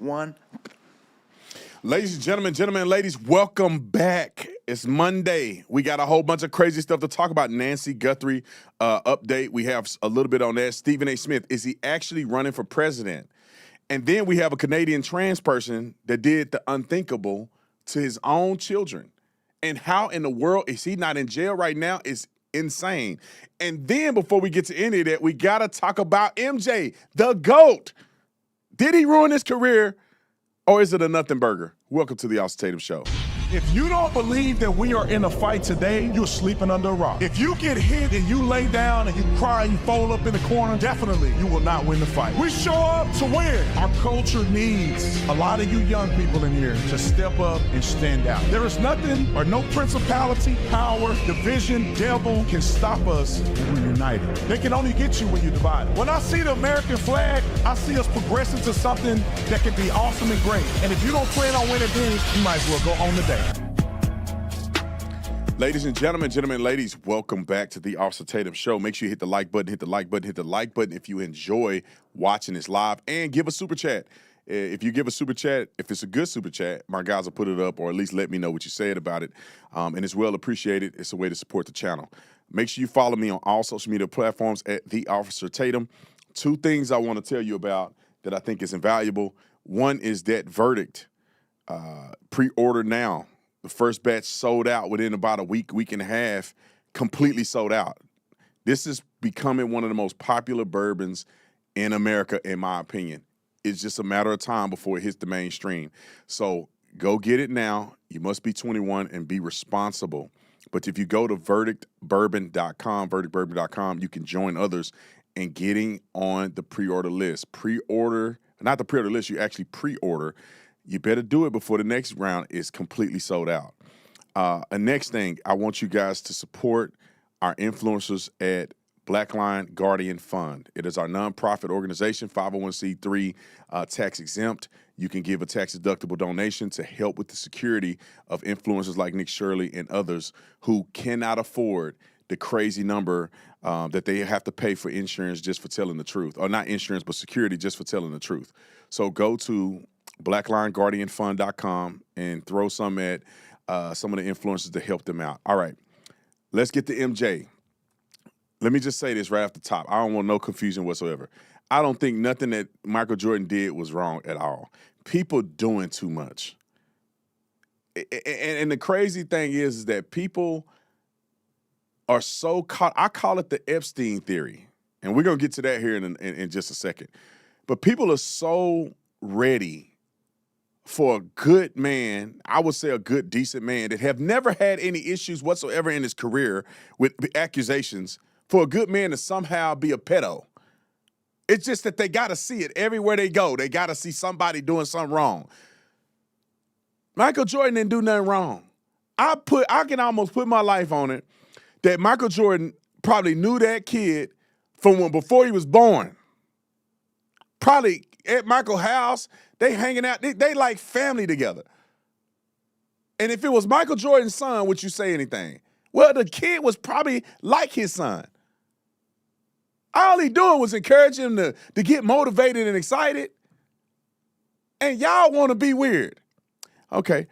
one. Ladies and gentlemen and ladies, welcome back. It's Monday. We got a whole bunch of crazy stuff to talk about. Nancy Guthrie update. We have a little bit on that. Stephen A. Smith, is he actually running for president? And then we have a Canadian trans person that did the unthinkable to his own children. And how in the world is he not in jail right now is insane. And then before we get to any of that, we got to talk about MJ, the GOAT. Did he ruin his career? Or is it a nothing burger? Welcome to the Tatum Show. If you don't believe that we are in a fight today, you're sleeping under a rock. If you get hit and you lay down and you cry and you fold up in the corner, definitely you will not win the fight. We show up to win. Our culture needs a lot of you young people in here to step up and stand out. There is nothing or no principality, power, division, devil can stop us when we're united. They can only get you when you're divided. When I see the American flag, I see us progressing to something that can be awesome and great. And if you don't plan on winning then, you might as well go on today. Ladies and gentlemen and ladies, welcome back to the Tatum Show. Make sure you hit the like button, hit the like button if you enjoy watching this live, and give a super chat. If you give a super chat, if it's a good super chat, my guys will put it up or at least let me know what you said about it. And it's well appreciated. It's a way to support the channel. Make sure you follow me on all social media platforms at The Officer Tatum. Two things I want to tell you about that I think is invaluable. One is that verdict. Pre-order now. The first batch sold out within about a week and a half, completely sold out. This is becoming one of the most popular bourbons in America, in my opinion. It's just a matter of time before it hits the mainstream. So go get it now. You must be 21 and be responsible. But if you go to verdictbourbon.com, you can join others in getting on the pre-order list. Not the pre-order list, you actually pre-order. You better do it before the next round is completely sold out. Next thing, I want you guys to support our influencers at Black Lion Guardian Fund. It is our nonprofit organization, 501c3, tax exempt. You can give a tax-deductible donation to help with the security of influencers like Nick Shirley and others who cannot afford the crazy number that they have to pay for insurance just for telling the truth. Or not insurance, but security just for telling the truth. So go to BlackLionGuardianFund.com and throw some at some of the influencers to help them out. All right, let's get to MJ. Let me just say this right off the top. I don't want no confusion whatsoever. I don't think nothing that Michael Jordan did was wrong at all. People doing too much. And the crazy thing is that people are so caught. I call it the Epstein theory. And we're going to get to that here in just a second. But people are so ready for a good man, I would say a good, decent man that have never had any issues whatsoever in his career with accusations, for a good man to somehow be a pedo. It's just that they got to see it everywhere they go. They got to see somebody doing something wrong. Michael Jordan didn't do nothing wrong. I can almost put my life on it that Michael Jordan probably knew that kid from before he was born. Probably at Michael's house, they hanging out. They like family together. And if it was Michael Jordan's son, would you say anything? Well, the kid was probably like his son. All he doing was encourage him to get motivated and excited. And y'all want to be weird. Okay.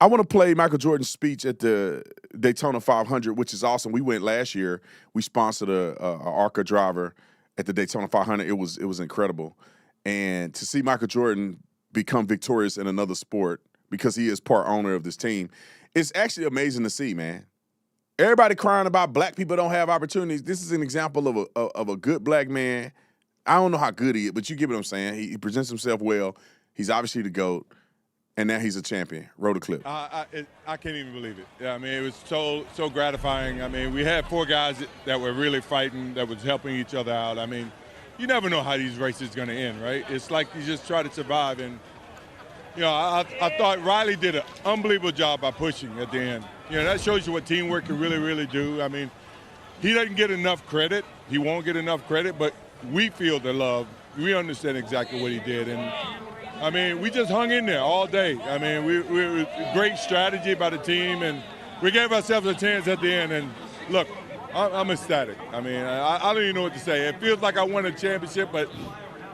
I want to play Michael Jordan's speech at the Daytona 500, which is awesome. We went last year. We sponsored a ARCA driver at the Daytona 500. It was incredible. And to see Michael Jordan become victorious in another sport because he is part owner of this team, it's actually amazing to see, man. Everybody crying about black people don't have opportunities. This is an example of a good black man. I don't know how good he is, but you get what I'm saying. He presents himself well. He's obviously the GOAT, and now he's a champion. Roll the clip. I can't even believe it. Yeah, I mean, it was so gratifying. I mean, we had four guys that were really fighting, that was helping each other out. I mean, you never know how these races are going to end, right? It's like you just try to survive. And, you know, I thought Riley did an unbelievable job by pushing at the end. You know, that shows you what teamwork can really, really do. I mean, he doesn't get enough credit. He won't get enough credit, but we feel the love. We understand exactly what he did. And, I mean, we just hung in there all day. I mean, we great strategy by the team, and we gave ourselves a chance at the end. And, look, I'm ecstatic. I mean, I don't even know what to say. It feels like I won a championship, but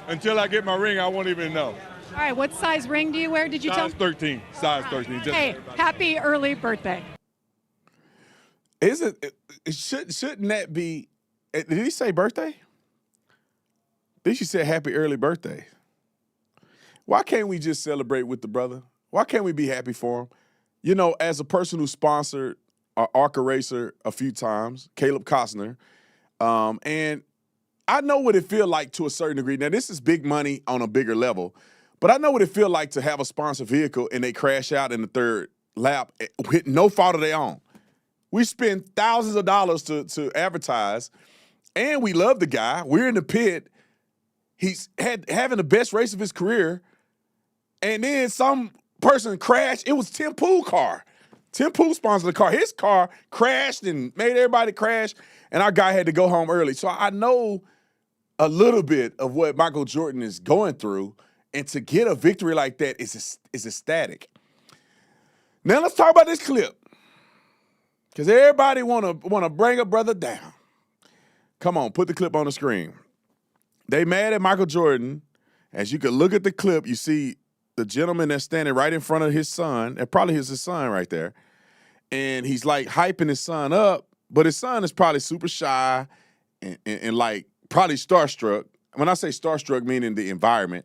until I get my ring, I won't even know. All right, what size ring do you wear? Did you tell Size me? 13. Size 13. Just Hey, happy early birthday. Shouldn't that be? Did he say birthday? Then she said happy early birthday. Why can't we just celebrate with the brother? Why can't we be happy for him? You know, as a person who sponsored our ARCA racer a few times, Caleb Costner, and I know what it feels like to a certain degree. Now, this is big money on a bigger level, but I know what it feels like to have a sponsored vehicle and they crash out in the third lap with no fault of their own. We spend thousands of dollars to advertise, and we love the guy. We're in the pit. He's having the best race of his career, and then some person crashed. It was Tim Pool's car. Tim Pool sponsored the car. His car crashed and made everybody crash, and our guy had to go home early. So I know a little bit of what Michael Jordan is going through, and to get a victory like that is ecstatic. Now let's talk about this clip, because everybody wanna bring a brother down. Come on, put the clip on the screen. They mad at Michael Jordan. As you can look at the clip, you see the gentleman that's standing right in front of his son, and probably is his son right there, and he's like hyping his son up, but his son is probably super shy and like probably starstruck. When I say starstruck, meaning the environment.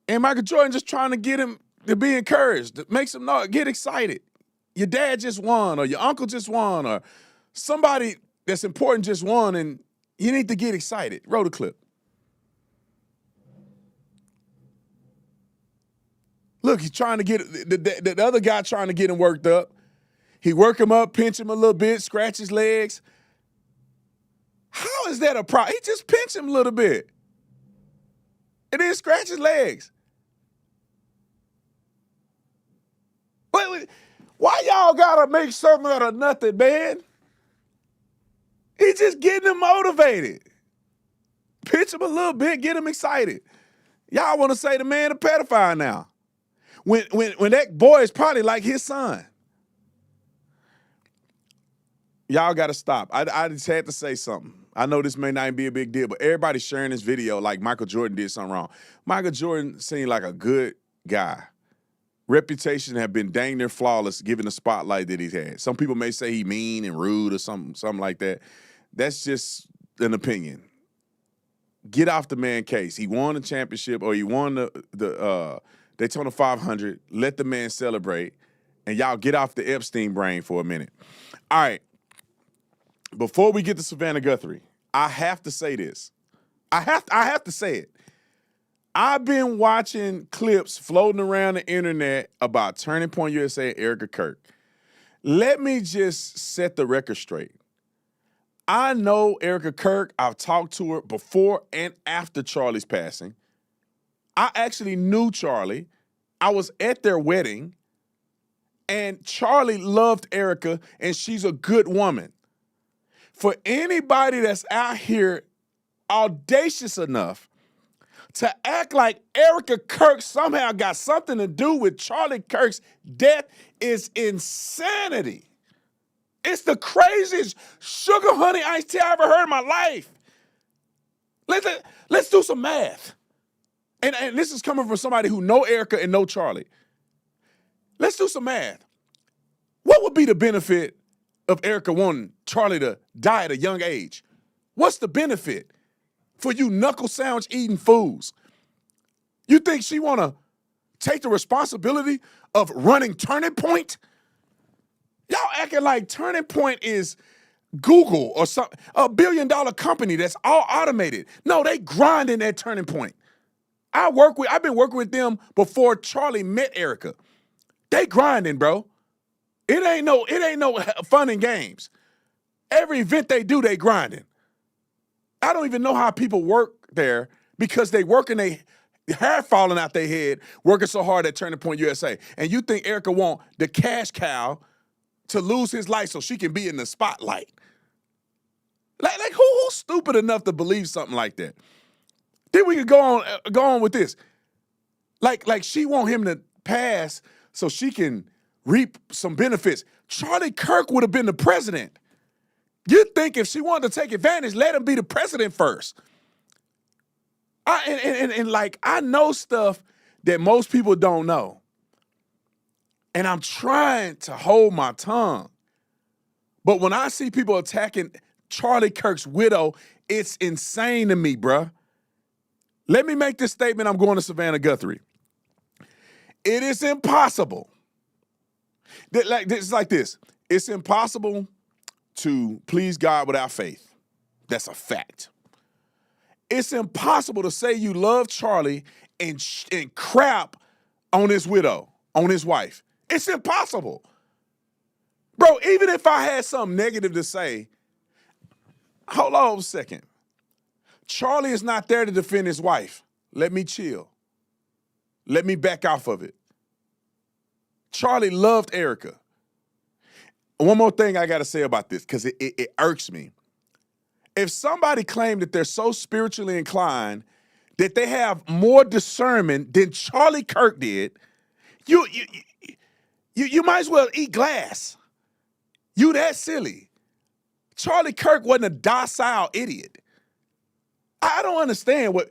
And Michael Jordan just trying to get him to be encouraged, makes him get excited. Your dad just won, or your uncle just won, or somebody that's important just won, and you need to get excited. Roll the clip. Look, he's trying to get the other guy trying to get him worked up. He work him up, pinch him a little bit, scratch his legs. How is that a problem? He just pinched him a little bit. And then scratch his legs. Wait, why y'all gotta make something out of nothing, man? He's just getting him motivated. Pinch him a little bit, get him excited. Y'all want to say the man a pedophile now. When that boy is probably like his son. Y'all got to stop. I just had to say something. I know this may not be a big deal, but everybody's sharing this video like Michael Jordan did something wrong. Michael Jordan seemed like a good guy. Reputation have been dang near flawless given the spotlight that he's had. Some people may say he mean and rude or something like that. That's just an opinion. Get off the man case. He won the championship, or he won the Daytona 500. Let the man celebrate, and y'all get off the Epstein brain for a minute. All right. Before we get to Savannah Guthrie, I have to say this. I have to say it. I've been watching clips floating around the internet about Turning Point USA and Erica Kirk. Let me just set the record straight. I know Erica Kirk. I've talked to her before and after Charlie's passing. I actually knew Charlie. I was at their wedding, and Charlie loved Erica, and she's a good woman. For anybody that's out here audacious enough to act like Erica Kirk somehow got something to do with Charlie Kirk's death is insanity. It's the craziest sugar honey iced tea I ever heard in my life. Let's do some math. And this is coming from somebody who know Erica and know Charlie. Let's do some math. What would be the benefit of Erica wanting Charlie to die at a young age? What's the benefit for you knuckle sandwich eating fools? You think she want to take the responsibility of running Turning Point? Y'all acting like Turning Point is Google or a $1 billion company that's all automated. No, they grinding at Turning Point. I've been working with them before Charlie met Erica. They grinding, bro. It ain't no fun and games. Every event they do, they grinding. I don't even know how people work there, because they working they hair falling out their head, working so hard at Turning Point USA. And you think Erica want the cash cow to lose his life so she can be in the spotlight? Like who's stupid enough to believe something like that? Then we could go on with this. Like she want him to pass so she can reap some benefits. Charlie Kirk would have been the president. You'd think if she wanted to take advantage, let him be the president first. I know stuff that most people don't know. And I'm trying to hold my tongue. But when I see people attacking Charlie Kirk's widow, it's insane to me, bruh. Let me make this statement. I'm going to Savannah Guthrie. It is impossible. It's like this. It's impossible to please God without faith. That's a fact. It's impossible to say you love Charlie and crap on his widow, on his wife. It's impossible. Bro, even if I had something negative to say, hold on a second. Charlie is not there to defend his wife. Let me chill. Let me back off of it. Charlie loved Erica. One more thing I got to say about this, because it irks me. If somebody claimed that they're so spiritually inclined that they have more discernment than Charlie Kirk did, you might as well eat glass. You that silly. Charlie Kirk wasn't a docile idiot. I don't understand what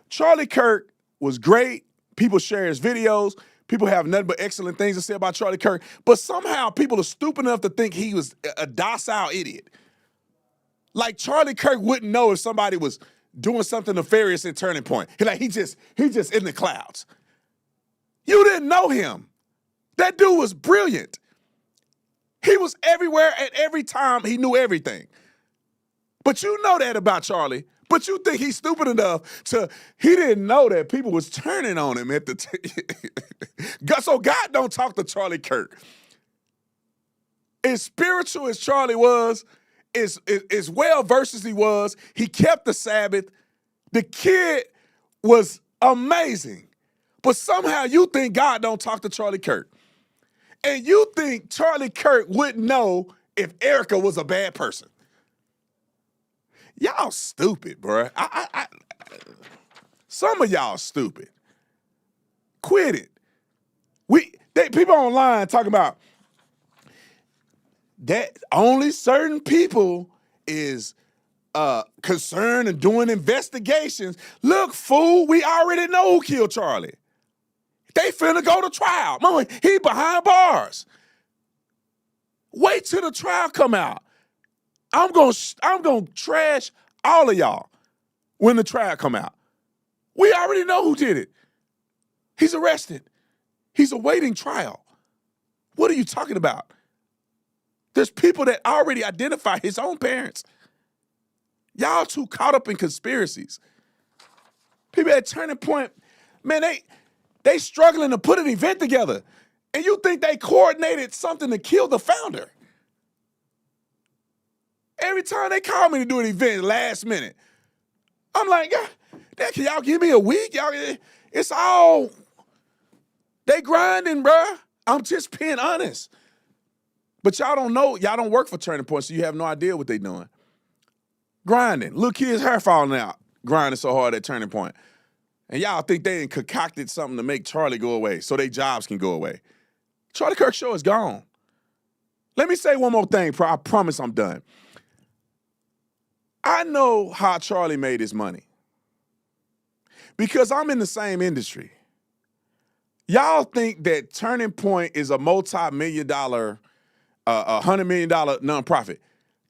Charlie Kirk was great. People share his videos. People have nothing but excellent things to say about Charlie Kirk. But somehow people are stupid enough to think he was a docile idiot. Like Charlie Kirk wouldn't know if somebody was doing something nefarious in Turning Point. He just in the clouds. You didn't know him. That dude was brilliant. He was everywhere at every time. He knew everything. But you know that about Charlie. But you think he's stupid enough he didn't know that people was turning on him at so God don't talk to Charlie Kirk. As spiritual as Charlie was, as well-versed as he was, he kept the Sabbath. The kid was amazing. But somehow you think God don't talk to Charlie Kirk. And you think Charlie Kirk wouldn't know if Erica was a bad person. Y'all stupid, bro. Some of y'all stupid. Quit it. People online talking about that only certain people is concerned and doing investigations. Look, fool, we already know who killed Charlie. They finna go to trial. Mama, he behind bars. Wait till the trial come out. I'm gonna trash all of y'all when the trial come out. We already know who did it. He's arrested. He's awaiting trial. What are you talking about? There's people that already identify his own parents. Y'all too caught up in conspiracies. People at Turning Point, man, they struggling to put an event together. And you think they coordinated something to kill the founder. Every time they call me to do an event last minute, I'm like, can y'all give me a week? It's all, they grinding, bruh. I'm just being honest. But y'all don't know, y'all don't work for Turning Point, so you have no idea what they doing. Grinding. Little kids' hair falling out, grinding so hard at Turning Point. And y'all think they done concocted something to make Charlie go away so their jobs can go away. Charlie Kirk show is gone. Let me say one more thing, I promise I'm done. I know how Charlie made his money because I'm in the same industry. Y'all think that Turning Point is a multi-million-dollar, $100 million nonprofit.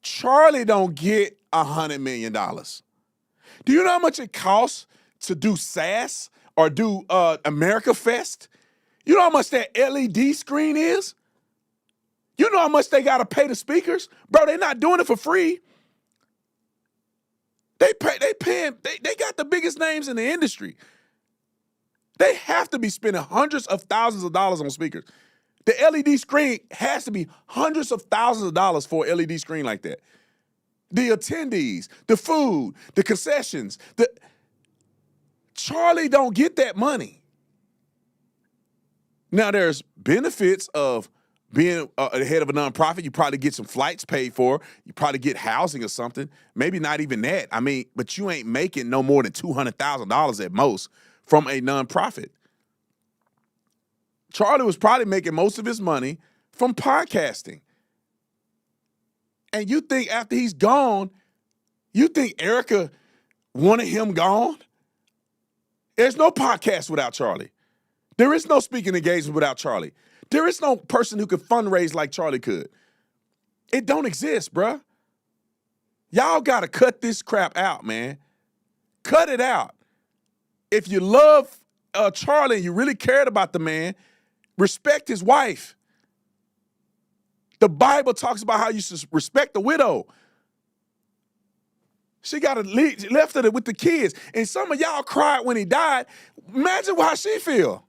Charlie don't get $100 million. Do you know how much it costs to do SAS or do America Fest? You know how much that LED screen is? You know how much they got to pay the speakers? Bro, they're not doing it for free. They got the biggest names in the industry. They have to be spending hundreds of thousands of dollars on speakers. The LED screen has to be hundreds of thousands of dollars for an LED screen like that. The attendees, the food, the concessions, Charlie don't get that money. Now there's benefits of being the head of a nonprofit. You probably get some flights paid for. You probably get housing or something. Maybe not even that. I mean, but you ain't making no more than $200,000 at most from a nonprofit. Charlie was probably making most of his money from podcasting. And you think after he's gone, you think Erica wanted him gone? There's no podcast without Charlie. There is no speaking engagement without Charlie. There is no person who could fundraise like Charlie could. It don't exist, bruh. Y'all got to cut this crap out, man. Cut it out. If you love Charlie and you really cared about the man, respect his wife. The Bible talks about how you should respect the widow. She left her with the kids. And some of y'all cried when he died. Imagine how she feel.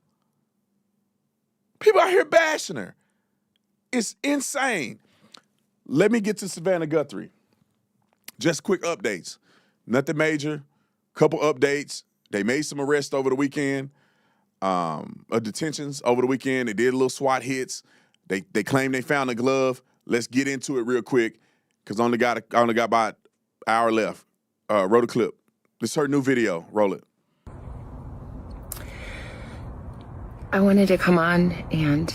People out here bashing her. It's insane. Let me get to Savannah Guthrie. Just quick updates. Nothing major. Couple updates. They made some arrests over the weekend. Detentions over the weekend. They did a little SWAT hits. They claim they found a glove. Let's get into it real quick because I only got about an hour left. Roll the clip. This is her new video. Roll it. I wanted to come on and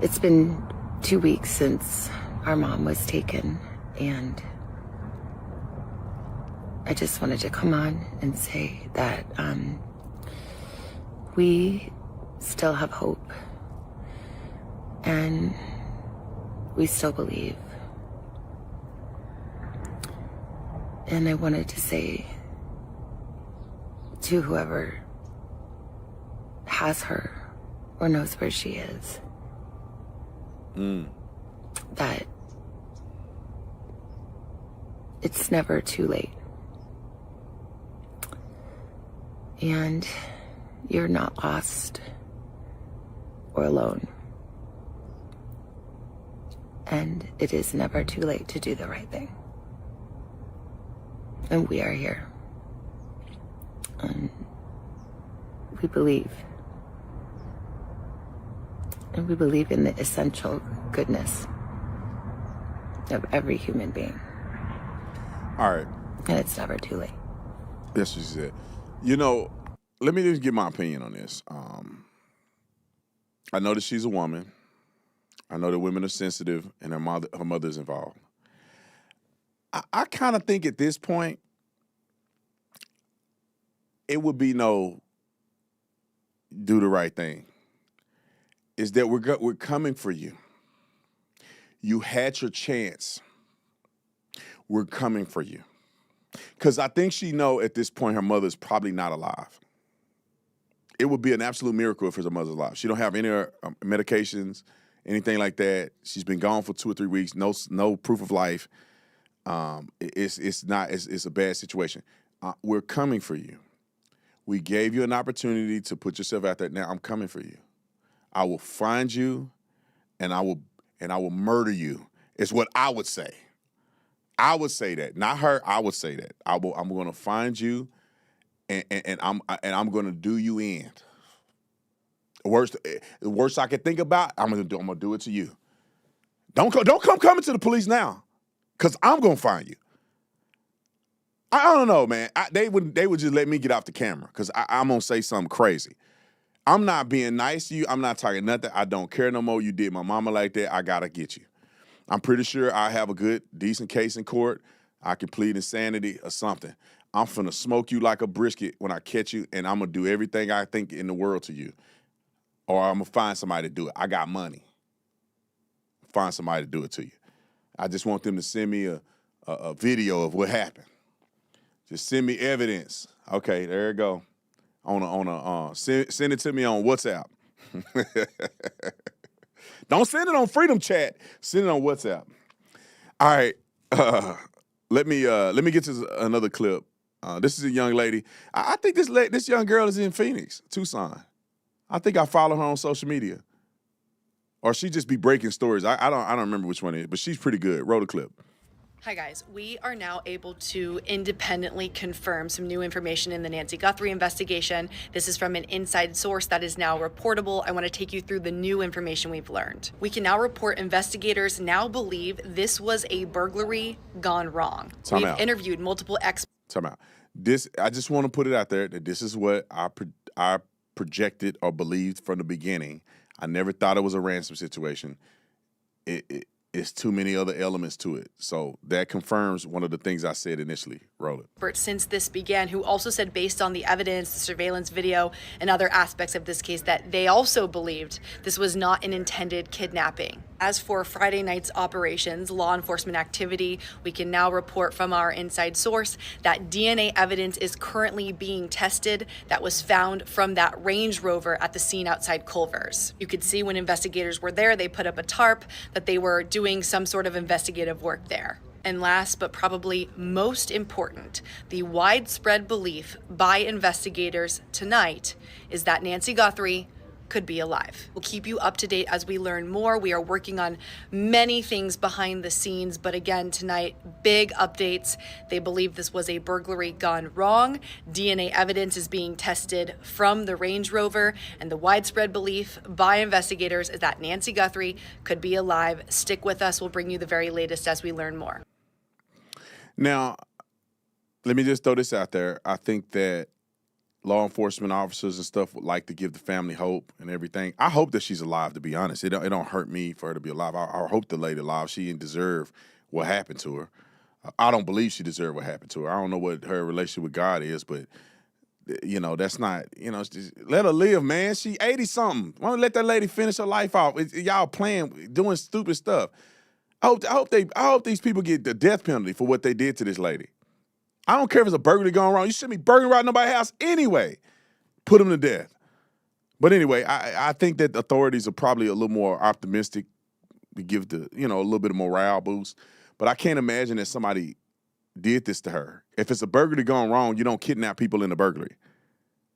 it's been 2 weeks since our mom was taken, and I just wanted to come on and say that we still have hope and we still believe. And I wanted to say to whoever has her or knows where she is, that it's never too late. And you're not lost or alone. And it is never too late to do the right thing. And we are here. And we believe. And we believe in the essential goodness of every human being. All right. And it's never too late. That's what she said. You know, let me just give my opinion on this. I know that she's a woman. I know that women are sensitive and her mother's involved. I kind of think at this point, it would be no do the right thing. Is that we're coming for you. You had your chance. We're coming for you. Because I think she know at this point her mother's probably not alive. It would be an absolute miracle if her mother's alive. She don't have any medications, anything like that. She's been gone for 2 or 3 weeks. No proof of life. It's a bad situation. We're coming for you. We gave you an opportunity to put yourself out there. Now I'm coming for you. I will find you, and I will murder you. Is what I would say. I would say that, not her. I would say that. I'm going to find you, and I'm going to do you in. The worst I could think about, I'm going to do it to you. Don't come coming to the police now, because I'm going to find you. I don't know, man. They would just let me get off the camera because I'm going to say something crazy. I'm not being nice to you. I'm not talking nothing. I don't care no more. You did my mama like that. I got to get you. I'm pretty sure I have a good, decent case in court. I can plead insanity or something. I'm finna smoke you like a brisket when I catch you, and I'm going to do everything I think in the world to you. Or I'm going to find somebody to do it. I got money. Find somebody to do it to you. I just want them to send me a video of what happened. Just send me evidence. Okay, there you go. Send it to me on WhatsApp. Don't send it on Freedom Chat. Send it on WhatsApp. All right. Let me get to another clip. This is a young lady. I think this young girl is in Phoenix, Tucson. I think I follow her on social media, or she just be breaking stories. I don't remember which one it is, but she's pretty good. Roll the clip. Hi guys, we are now able to independently confirm some new information in the Nancy Guthrie investigation. This is from an inside source that is now reportable. I want to take you through the new information we've learned. We can now report investigators now believe this was a burglary gone wrong. We've interviewed multiple experts. Time out. I just want to put it out there that this is what I projected or believed from the beginning. I never thought it was a ransom situation. it's too many other elements to it. So that confirms one of the things I said initially. Roll it. Since this began, who also said, based on the evidence, the surveillance video, and other aspects of this case, that they also believed this was not an intended kidnapping. As for Friday night's operations, law enforcement activity, we can now report from our inside source that DNA evidence is currently being tested that was found from that Range Rover at the scene outside Culver's. You could see when investigators were there, they put up a tarp that they were doing some sort of investigative work there. And last, but probably most important, the widespread belief by investigators tonight is that Nancy Guthrie could be alive. We'll keep you up to date as we learn more. We are working on many things behind the scenes, but again, tonight, big updates. They believe this was a burglary gone wrong. DNA evidence is being tested from the Range Rover, and the widespread belief by investigators is that Nancy Guthrie could be alive. Stick with us. We'll bring you the very latest as we learn more. Now, let me just throw this out there. I think that law enforcement officers and stuff would like to give the family hope and everything. I hope that she's alive, to be honest. It don't hurt me for her to be alive. I hope the lady alive. She didn't deserve what happened to her. I don't believe she deserved what happened to her. I don't know what her relationship with God is, but, you know, that's not, you know, just let her live, man. She 80-something. Why don't let that lady finish her life off? Y'all playing, doing stupid stuff. I hope these people get the death penalty for what they did to this lady. I don't care if it's a burglary gone wrong. You shouldn't be burglarizing nobody's house anyway. Put them to death. But anyway, I think that authorities are probably a little more optimistic to give a little bit of morale boost. But I can't imagine that somebody did this to her. If it's a burglary gone wrong, you don't kidnap people in a burglary.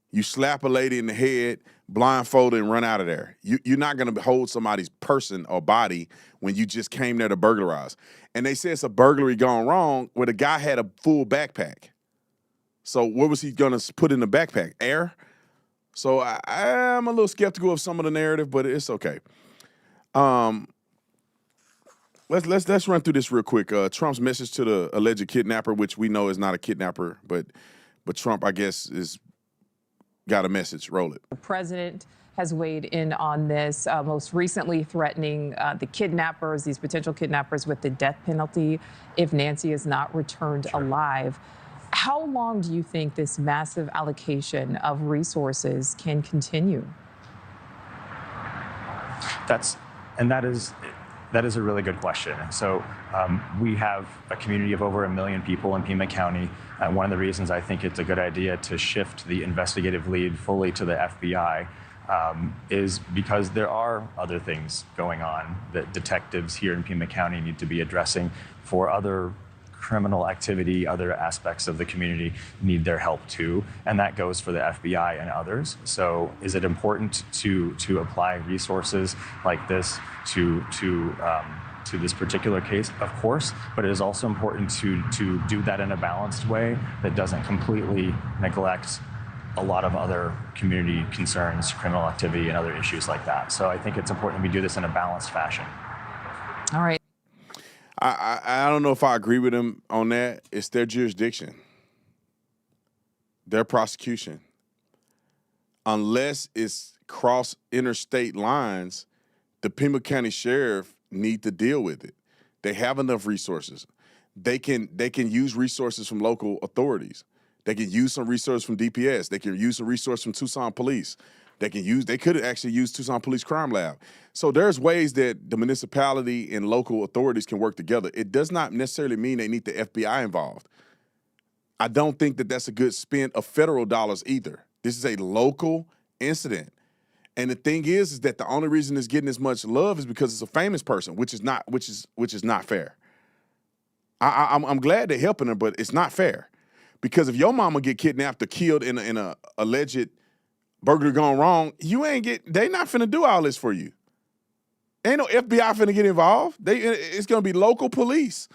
You slap a lady in the head, blindfolded, and run out of there. You're not going to hold somebody's person or body when you just came there to burglarize. And they say it's a burglary gone wrong where the guy had a full backpack. So what was he going to put in the backpack? Air? So I'm a little skeptical of some of the narrative, but it's okay. Let's run through this real quick. Trump's message to the alleged kidnapper, which we know is not a kidnapper, but Trump, I guess, is got a message. Roll it. The president has weighed in on this, most recently threatening the kidnappers, these potential kidnappers, with the death penalty if Nancy is not returned alive. How long do you think this massive allocation of resources can continue? That is a really good question. So we have a community of over 1 million people in Pima County. One of the reasons I think it's a good idea to shift the investigative lead fully to the FBI is because there are other things going on that detectives here in Pima County need to be addressing for other criminal activity. Other aspects of the community need their help too, and that goes for the FBI and others. So is it important to apply resources like this to this particular case? Of course, but it is also important to do that in a balanced way that doesn't completely neglect a lot of other community concerns, criminal activity, and other issues like that. So I think it's important we do this in a balanced fashion. All right. I don't know if I agree with him on that. It's their jurisdiction, their prosecution. Unless it's cross interstate lines, the Pima County Sheriff need to deal with it. They have enough resources. They can use resources from local authorities. They can use some resources from DPS. They can use some resources from Tucson Police. They could actually use Tucson Police Crime Lab. So there's ways that the municipality and local authorities can work together. It does not necessarily mean they need the FBI involved. I don't think that that's a good spend of federal dollars either. This is a local incident. And the thing is that the only reason it's getting as much love is because it's a famous person, which is not fair. I'm glad they're helping her, but it's not fair. Because if your mama get kidnapped or killed in a alleged burglary gone wrong, they not finna do all this for you. Ain't no FBI finna get involved. It's gonna be local police.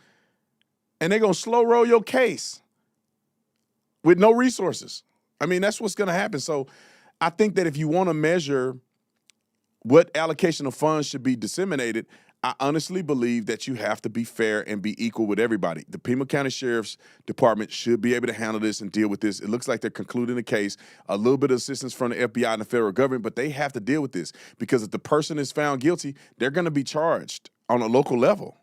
And they're gonna slow roll your case with no resources. I mean, that's what's gonna happen. So I think that if you wanna measure what allocation of funds should be disseminated, I honestly believe that you have to be fair and be equal with everybody. The Pima County Sheriff's Department should be able to handle this and deal with this. It looks like they're concluding the case. A little bit of assistance from the FBI and the federal government, but they have to deal with this because if the person is found guilty, they're going to be charged. on a local level.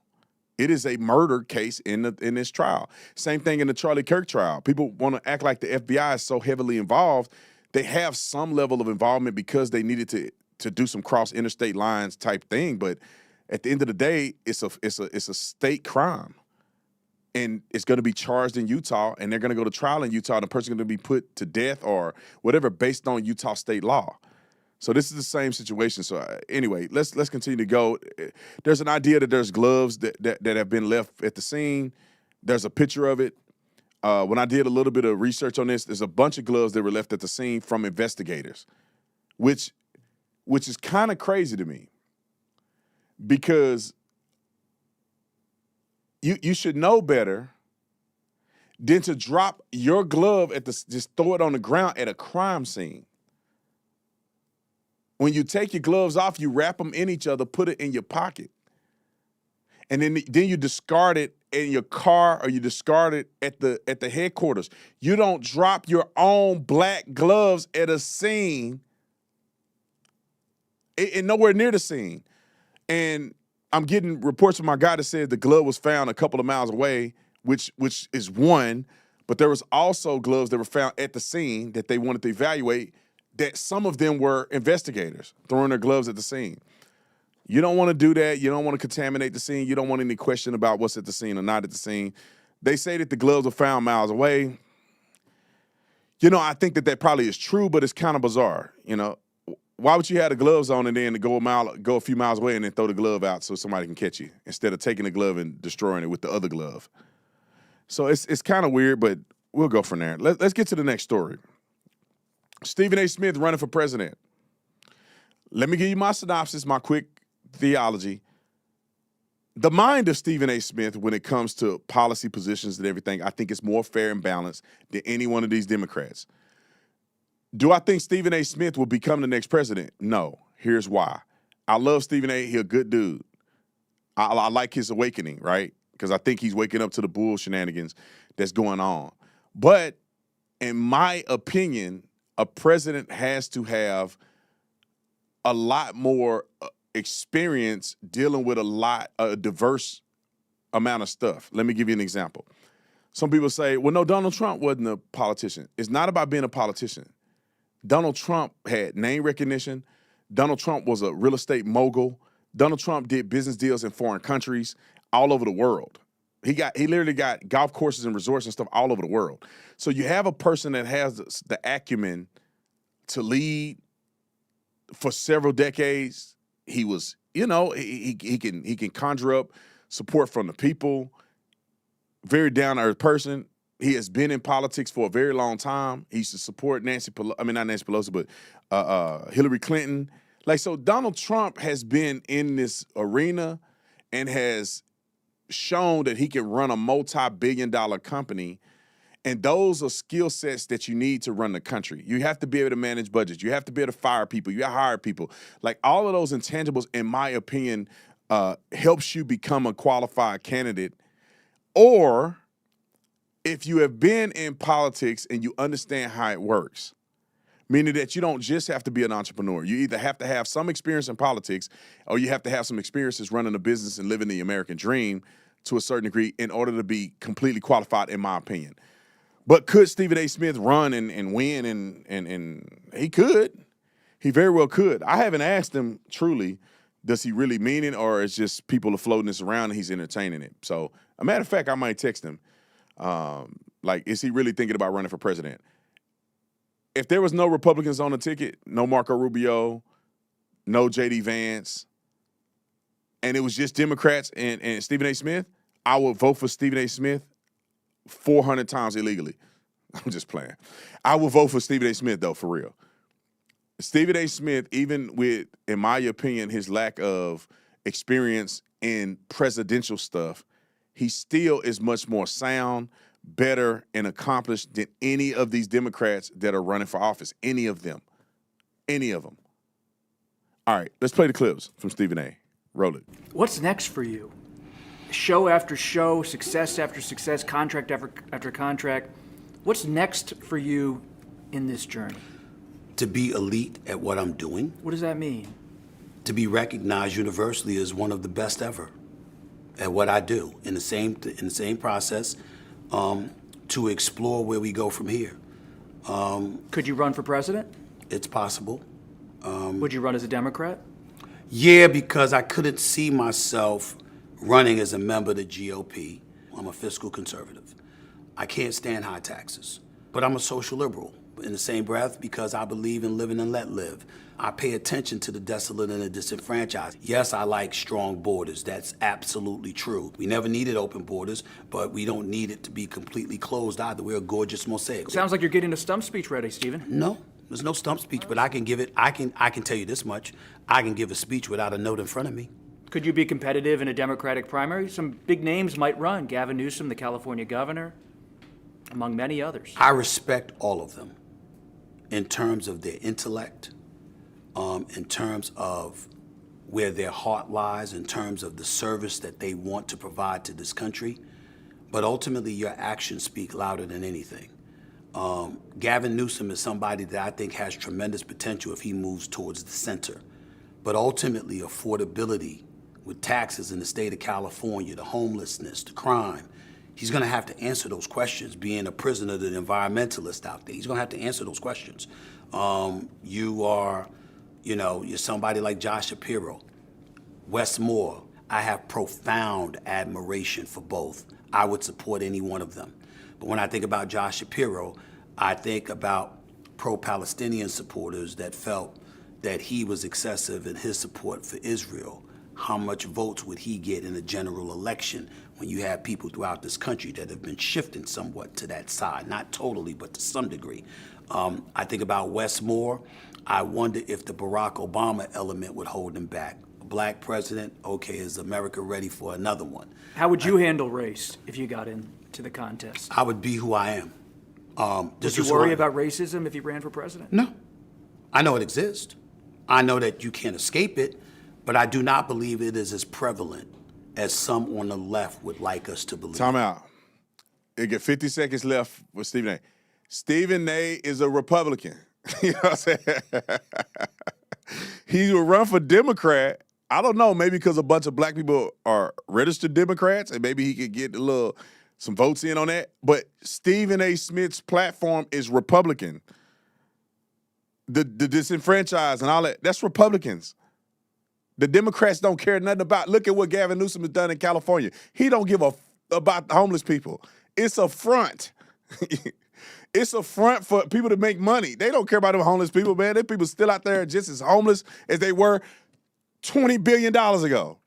It is a murder case in this trial. Same thing in the Charlie Kirk trial. People want to act like the FBI is so heavily involved. They have some level of involvement because they needed to do some cross interstate lines type thing. But at the end of the day, it's a state crime, and it's going to be charged in Utah, and they're going to go to trial in Utah. And the person's going to be put to death or whatever based on Utah state law. So this is the same situation. So anyway, let's continue to go. There's an idea that there's gloves that have been left at the scene. There's a picture of it. When I did a little bit of research on this, there's a bunch of gloves that were left at the scene from investigators, which is kind of crazy to me, because you should know better than to drop your glove just throw it on the ground at a crime scene. When you take your gloves off, you wrap them in each other, put it in your pocket. And then you discard it in your car, or you discard it at the headquarters. You don't drop your own black gloves at a scene and nowhere near the scene. And I'm getting reports from my guy that said the glove was found a couple of miles away, which is one, but there was also gloves that were found at the scene that they wanted to evaluate, that some of them were investigators throwing their gloves at the scene. You don't want to do that. You don't want to contaminate the scene. You don't want any question about what's at the scene or not at the scene. They say that the gloves were found miles away. I think that probably is true, but it's kind of bizarre. Why would you have the gloves on and then go a few miles away and then throw the glove out so somebody can catch you instead of taking the glove and destroying it with the other glove? So it's kind of weird, but we'll go from there. Let's get to the next story. Stephen A. Smith running for president. Let me give you my synopsis, my quick theology. The mind of Stephen A. Smith when it comes to policy positions and everything, I think is more fair and balanced than any one of these Democrats. Do I think Stephen A. Smith will become the next president? No. Here's why. I love Stephen A. He's a good dude. I like his awakening, right? Because I think he's waking up to the bull shenanigans that's going on. But in my opinion, a president has to have a lot more experience dealing with a diverse amount of stuff. Let me give you an example. Some people say, well, no, Donald Trump wasn't a politician. It's not about being a politician. Donald Trump had name recognition. Donald Trump was a real estate mogul. Donald Trump did business deals in foreign countries all over the world. He literally got golf courses and resorts and stuff all over the world. So you have a person that has the acumen to lead for several decades. He was, he can conjure up support from the people. Very down-to-earth person. He has been in politics for a very long time. He used to support not Nancy Pelosi, but Hillary Clinton. So Donald Trump has been in this arena and has shown that he can run a multi-billion-dollar company, and those are skill sets that you need to run the country. You have to be able to manage budgets. You have to be able to fire people. You have to hire people. All of those intangibles, in my opinion, helps you become a qualified candidate. Or if you have been in politics and you understand how it works, meaning that you don't just have to be an entrepreneur. You either have to have some experience in politics, or you have to have some experiences running a business and living the American dream to a certain degree in order to be completely qualified, in my opinion. But could Stephen A. Smith run and win? And he could. He very well could. I haven't asked him truly, does he really mean it, or is just people are floating this around and he's entertaining it? So, a matter of fact, I might text him. Is he really thinking about running for president? If there was no Republicans on the ticket, no Marco Rubio, no J.D. Vance, and it was just Democrats and Stephen A. Smith, I would vote for Stephen A. Smith 400 times illegally. I'm just playing. I would vote for Stephen A. Smith, though, for real. Stephen A. Smith, even with, in my opinion, his lack of experience in presidential stuff, he still is much more sound, better, and accomplished than any of these Democrats that are running for office. Any of them. Any of them. All right, let's play the clips from Stephen A. Roll it. What's next for you? Show after show, success after success, contract after contract. What's next for you in this journey? To be elite at what I'm doing. What does that mean? to be recognized universally as one of the best ever at what I do. In the same process, to explore where we go from here. Could you run for president? It's possible. Would you run as a Democrat? Yeah, because I couldn't see myself running as a member of the GOP. I'm a fiscal conservative. I can't stand high taxes, but I'm a social liberal in the same breath because I believe in living and let live. I pay attention to the desolate and the disenfranchised. Yes, I like strong borders. That's absolutely true. We never needed open borders, but we don't need it to be completely closed either. We're a gorgeous mosaic. Sounds like you're getting a stump speech ready, Stephen. No, there's no stump speech, but I can give it. I can tell you this much. I can give a speech without a note in front of me. Could you be competitive in a Democratic primary? Some big names might run. Gavin Newsom, the California governor, among many others. I respect all of them in terms of their intellect, in terms of where their heart lies, in terms of the service that they want to provide to this country. But ultimately, your actions speak louder than anything. Gavin Newsom is somebody that I think has tremendous potential if he moves towards the center. But ultimately, affordability with taxes in the state of California, the homelessness, the crime, he's gonna have to answer those questions, being a prisoner of the environmentalist out there. He's gonna have to answer those questions. You're somebody like Josh Shapiro, Wes Moore. I have profound admiration for both. I would support any one of them. But when I think about Josh Shapiro, I think about pro-Palestinian supporters that felt that he was excessive in his support for Israel. How much votes would he get in a general election when you have people throughout this country that have been shifting somewhat to that side? Not totally, but to some degree. I think about Wes Moore. I wonder if the Barack Obama element would hold him back. A black president, okay, is America ready for another one? How would you handle race if you got into the contest? I would be who I am. Would you worry about racism if you ran for president? No. I know it exists. I know that you can't escape it, but I do not believe it is as prevalent as some on the left would like us to believe. Time out. You get 50 seconds left with Stephen A. Stephen A. is a Republican. You know what I'm saying? He will run for Democrat. I don't know, maybe because a bunch of black people are registered Democrats, and maybe he could get some votes in on that. But Stephen A. Smith's platform is Republican. The disenfranchised and all that, that's Republicans. The Democrats don't care nothing about. Look at what Gavin Newsom has done in California. He don't give about the homeless people. It's a front. It's a front for people to make money. They don't care about them homeless people, man. Them people still out there just as homeless as they were $20 billion ago.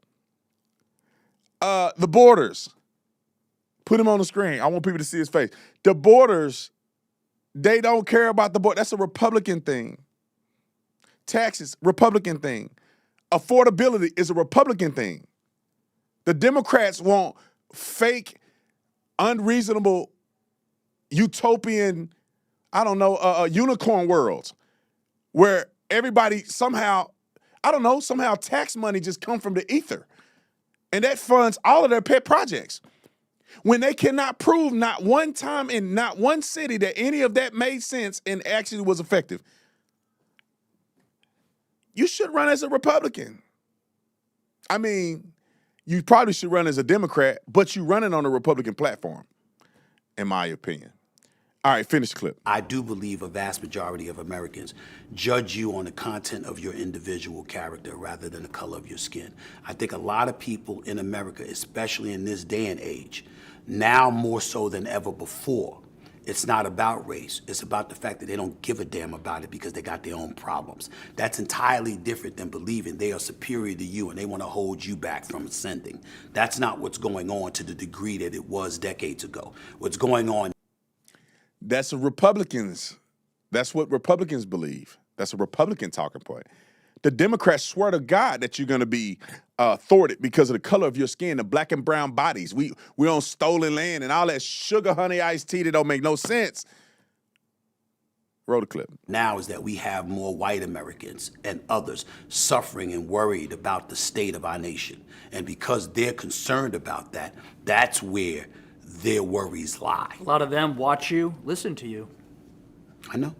The borders. Put him on the screen. I want people to see his face. The borders, they don't care about the border. That's a Republican thing. Taxes, Republican thing. Affordability is a Republican thing. The Democrats want fake, unreasonable, utopian, unicorn worlds where everybody somehow tax money just come from the ether. And that funds all of their pet projects. When they cannot prove not one time in not one city that any of that made sense and actually was effective. You should run as a Republican. I mean, you probably should run as a Democrat, but you're running on a Republican platform, in my opinion. All right, finish the clip. I do believe a vast majority of Americans judge you on the content of your individual character rather than the color of your skin. I think a lot of people in America, especially in this day and age, now more so than ever before, it's not about race. It's about the fact that they don't give a damn about it because they got their own problems. That's entirely different than believing they are superior to you and they want to hold you back from ascending. That's not what's going on to the degree that it was decades ago. What's going on. That's what Republicans believe. That's a Republican talking point. The Democrats swear to God that you're going to be thwarted because of the color of your skin, the black and brown bodies. We on stolen land and all that sugar honey iced tea that don't make no sense. Roll the clip. Now is that we have more white Americans and others suffering and worried about the state of our nation. And because they're concerned about that, that's where their worries lie. A lot of them watch you, listen to you. I know.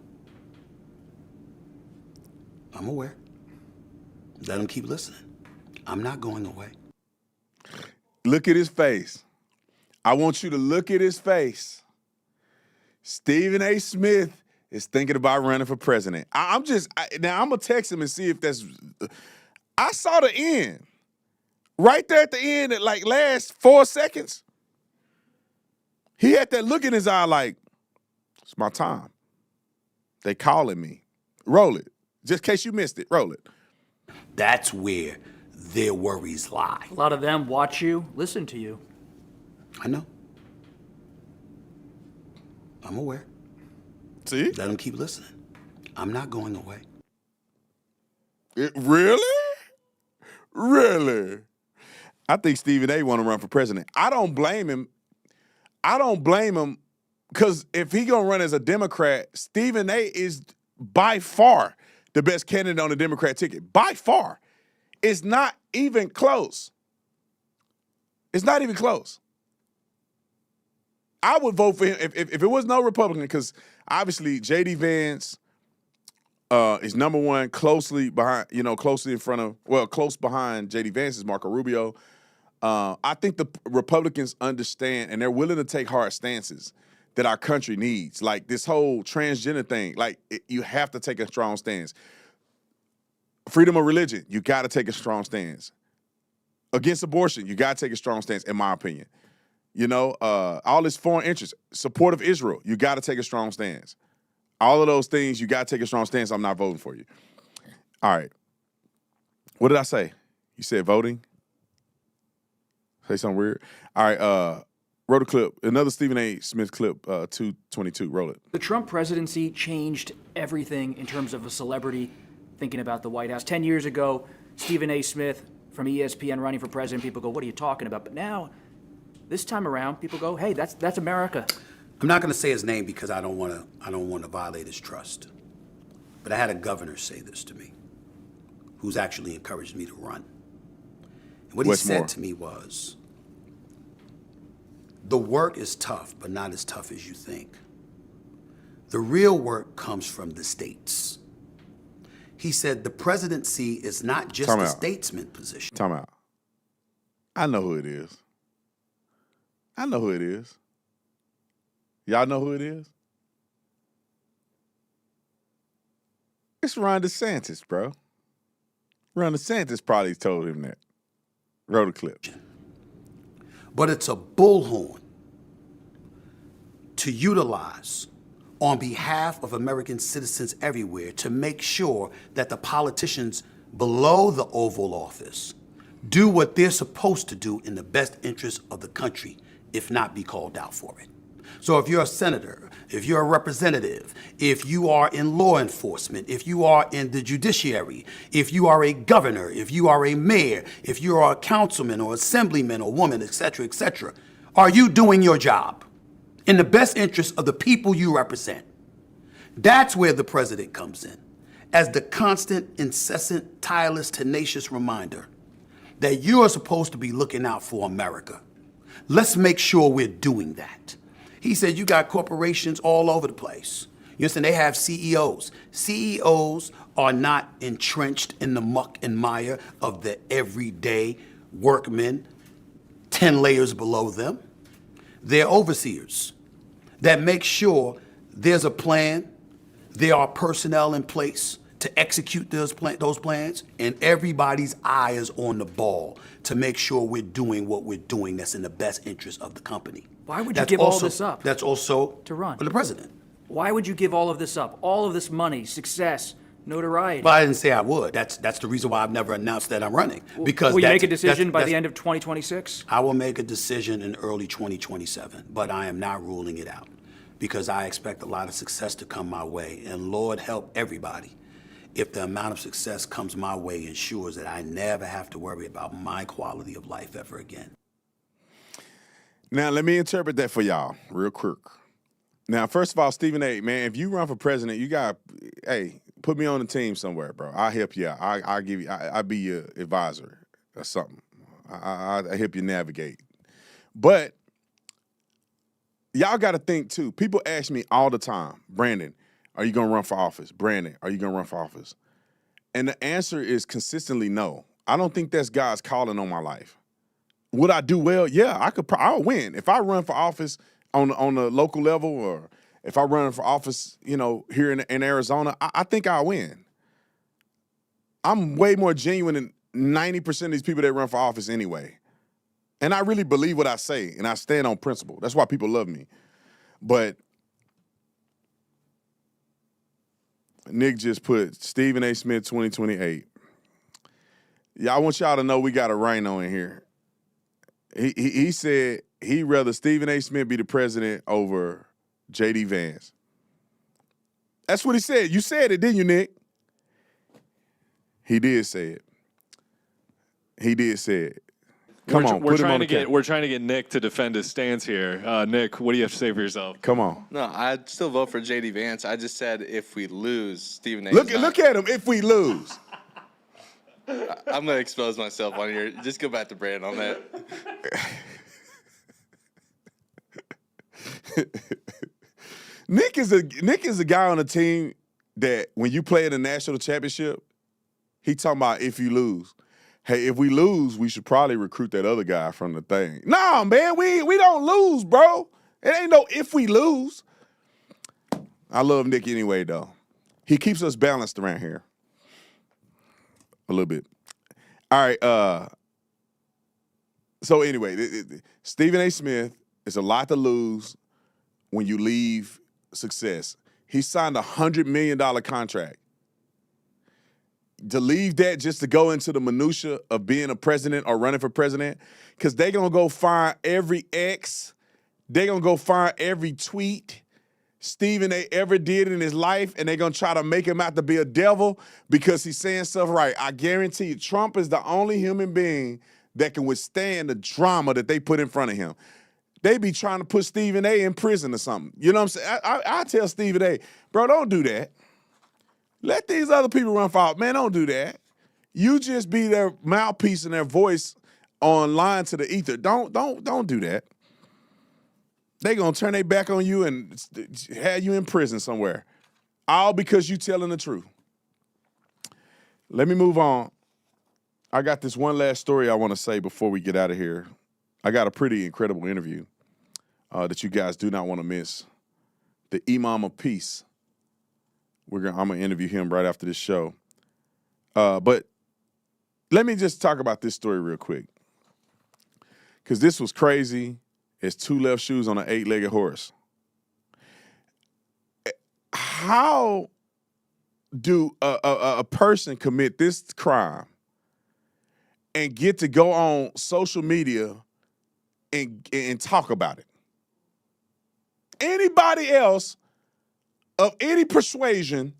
I'm aware. Let them keep listening. I'm not going away. Look at his face. I want you to look at his face. Stephen A. Smith is thinking about running for president. Now I'm going to text him and see if that's... I saw the end. Right there at the end, at like last 4 seconds, he had that look in his eye like, it's my time. They calling me. Roll it. Just in case you missed it, roll it. That's where their worries lie. A lot of them watch you, listen to you. I know. I'm aware. See? Let them keep listening. I'm not going away. Really? Really? I think Stephen A. want to run for president. I don't blame him. Because if he going to run as a Democrat, Stephen A. is by far the best candidate on the Democrat ticket. By far. It's not even close. It's not even close. I would vote for him if it was no Republican, because obviously J.D. Vance is number one, close behind J.D. Vance is Marco Rubio. I think the Republicans understand, and they're willing to take hard stances that our country needs. Like this whole transgender thing, you have to take a strong stance. Freedom of religion, you got to take a strong stance. Against abortion, you got to take a strong stance, in my opinion. All this foreign interest, support of Israel, you got to take a strong stance. All of those things, you got to take a strong stance. I'm not voting for you. All right. What did I say? You said voting? Say something weird? All right. Wrote a clip. Another Stephen A. Smith clip, 222. Roll it. The Trump presidency changed everything in terms of a celebrity thinking about the White House. 10 years ago, Stephen A. Smith from ESPN running for president, people go, what are you talking about? But now, this time around, people go, hey, that's America. I'm not going to say his name because I don't want to violate his trust. But I had a governor say this to me, who's actually encouraged me to run. And what he said to me was, the work is tough, but not as tough as you think. The real work comes from the states. He said the presidency is not just a statesman position. Time out. I know who it is. Y'all know who it is? It's Ron DeSantis, bro. Ron DeSantis probably told him that. Wrote a clip. But it's a bullhorn to utilize on behalf of American citizens everywhere to make sure that the politicians below the Oval Office do what they're supposed to do in the best interest of the country, if not be called out for it. So if you're a senator, if you're a representative, if you are in law enforcement, if you are in the judiciary, if you are a governor, if you are a mayor, if you are a councilman or assemblyman or woman, et cetera, are you doing your job in the best interest of the people you represent? That's where the president comes in, as the constant, incessant, tireless, tenacious reminder that you are supposed to be looking out for America. Let's make sure we're doing that. He said you got corporations all over the place. You understand? They have CEOs. CEOs are not entrenched in the muck and mire of the everyday workmen 10 layers below them. They're overseers that make sure there's a plan, there are personnel in place to execute those plans, and everybody's eye is on the ball to make sure we're doing what we're doing that's in the best interest of the company. Why would you give all this up? That's also to run for the president. Why would you give all of this up? All of this money, success, notoriety. Well, I didn't say I would. That's the reason why I've never announced that I'm running. Because will you make a decision by the end of 2026? I will make a decision in early 2027, but I am not ruling it out because I expect a lot of success to come my way. And Lord help everybody if the amount of success comes my way ensures that I never have to worry about my quality of life ever again. Now, let me interpret that for y'all real quick. Now, first of all, Stephen A., man, if you run for president, you got, hey, put me on the team somewhere, bro. I'll help you out. I'll give you, I'll be your advisor or something. I'll help you navigate. But y'all got to think, too. People ask me all the time, Brandon, are you going to run for office? Brandon, are you going to run for office? And the answer is consistently no. I don't think that's God's calling on my life. Would I do well? Yeah, I'll win. If I run for office on the local level, or if I run for office, here in Arizona, I think I'll win. I'm way more genuine than 90% of these people that run for office anyway. And I really believe what I say, and I stand on principle. That's why people love me. But Nick just put Stephen A. Smith 2028. Yeah, I want y'all to know we got a rhino in here. He said he'd rather Stephen A. Smith be the president over J.D. Vance. That's what he said. You said it, didn't you, Nick? He did say it. He did say it. Come on, we're trying to get Nick to defend his stance here. Nick, what do you have to say for yourself? Come on. No, I'd still vote for J.D. Vance. I just said if we lose, Stephen A. Look at him. If we lose. I'm going to expose myself on here. Just go back to Brandon on that. Nick is a guy on the team that when you play in the national championship, he talking about if you lose. Hey, if we lose, we should probably recruit that other guy from the thing. Nah, man, we don't lose, bro. It ain't no if we lose. I love Nick anyway, though. He keeps us balanced around here. A little bit. All right. So anyway, Stephen A. Smith is a lot to lose when you leave success. He signed a $100 million contract. To leave that just to go into the minutia of being a president or running for president, because they're going to go find every X. They're going to go find every tweet Stephen A. ever did in his life, and they're going to try to make him out to be a devil because he's saying stuff right. I guarantee you, Trump is the only human being that can withstand the drama that they put in front of him. They be trying to put Stephen A. in prison or something. You know what I'm saying? I tell Stephen A., bro, don't do that. Let these other people run for office. Man, don't do that. You just be their mouthpiece and their voice online to the ether. Don't do that. They gonna turn their back on you and have you in prison somewhere. All because you telling the truth. Let me move on. I got this one last story I want to say before we get out of here. I got a pretty incredible interview that you guys do not want to miss. The Imam of Peace. I'm gonna interview him right after this show. But let me just talk about this story real quick, because this was crazy. It's two left shoes on an 8-legged horse. How do a person commit this crime and get to go on social media and talk about it? Anybody else of any persuasion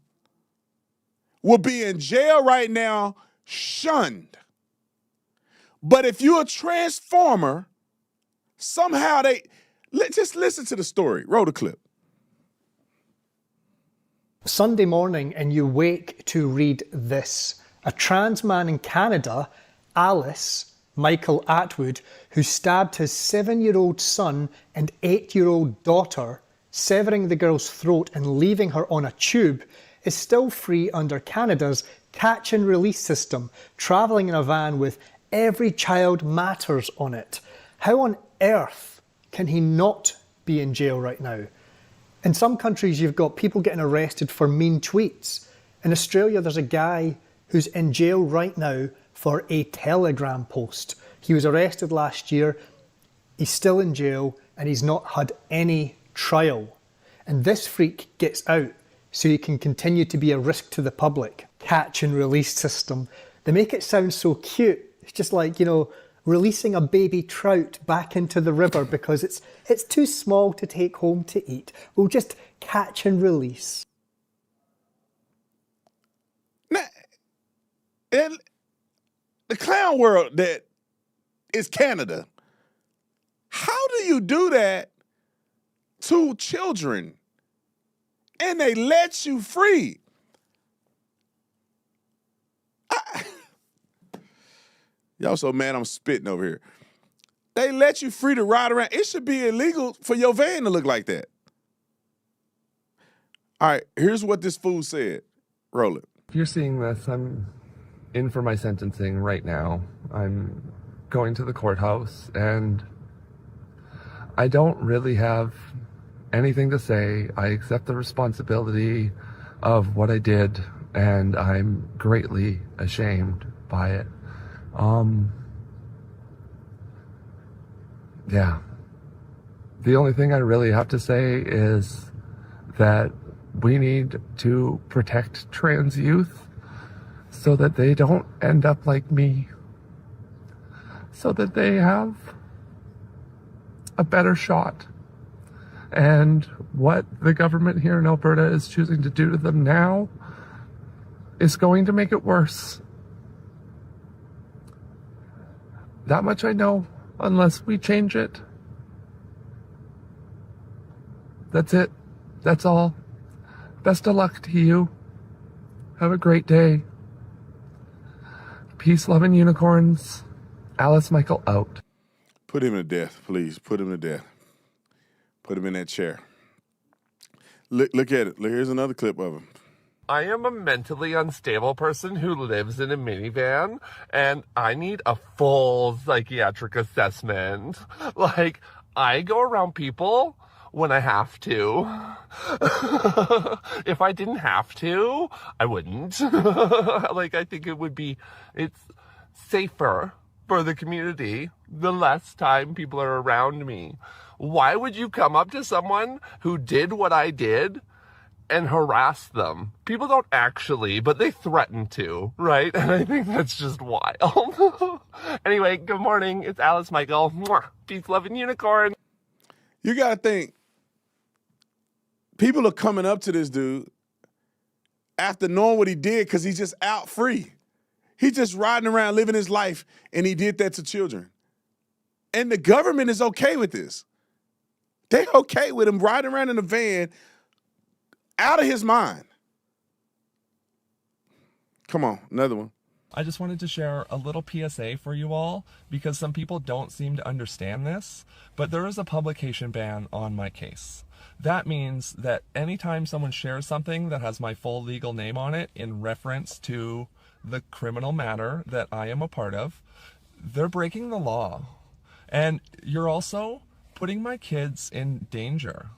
will be in jail right now, shunned. But if you're a transformer, somehow just listen to the story. Roll the clip. Sunday morning and you wake to read this. A trans man in Canada, Alice Michael Atwood, who stabbed his 7-year-old son and 8-year-old daughter, severing the girl's throat and leaving her on a tube, is still free under Canada's catch and release system, travelling in a van with Every Child Matters on it. How on earth can he not be in jail right now? In some countries, you've got people getting arrested for mean tweets. In Australia, there's a guy who's in jail right now for a Telegram post. He was arrested last year, he's still in jail, and he's not had any trial. And this freak gets out so he can continue to be a risk to the public. Catch and release system. They make it sound so cute. It's just like, releasing a baby trout back into the river because it's too small to take home to eat. We'll just catch and release. Now, in the clown world that is Canada, how do you do that to children and they let you free? Y'all so mad I'm spitting over here. They let you free to ride around. It should be illegal for your van to look like that. All right, here's what this fool said. Roll it. If you're seeing this, I'm in for my sentencing right now. I'm going to the courthouse, and I don't really have anything to say. I accept the responsibility of what I did, and I'm greatly ashamed by it. Yeah. The only thing I really have to say is that we need to protect trans youth so that they don't end up like me, so that they have a better shot. And what the government here in Alberta is choosing to do to them now is going to make it worse. That much I know, unless we change it. That's it. That's all. Best of luck to you. Have a great day. Peace, love, and unicorns. Alice Michael out. Put him to death, please. Put him to death. Put him in that chair. Look at it. Here's another clip of him. I am a mentally unstable person who lives in a minivan, and I need a full psychiatric assessment. Like, I go around people when I have to. If I didn't have to, I wouldn't. I think it's safer for the community the less time people are around me. Why would you come up to someone who did what I did and harass them? People don't actually, but they threaten to, right? And I think that's just wild. Anyway, good morning. It's Alice Michael. Mwah. Peace, love, and unicorn. You got to think, people are coming up to this dude after knowing what he did because he's just out free. He's just riding around living his life, and he did that to children. And the government is okay with this. They're okay with him riding around in a van out of his mind. Come on, another one. I just wanted to share a little PSA for you all because some people don't seem to understand this, but there is a publication ban on my case. That means that anytime someone shares something that has my full legal name on it in reference to the criminal matter that I am a part of, they're breaking the law. And you're also putting my kids in danger,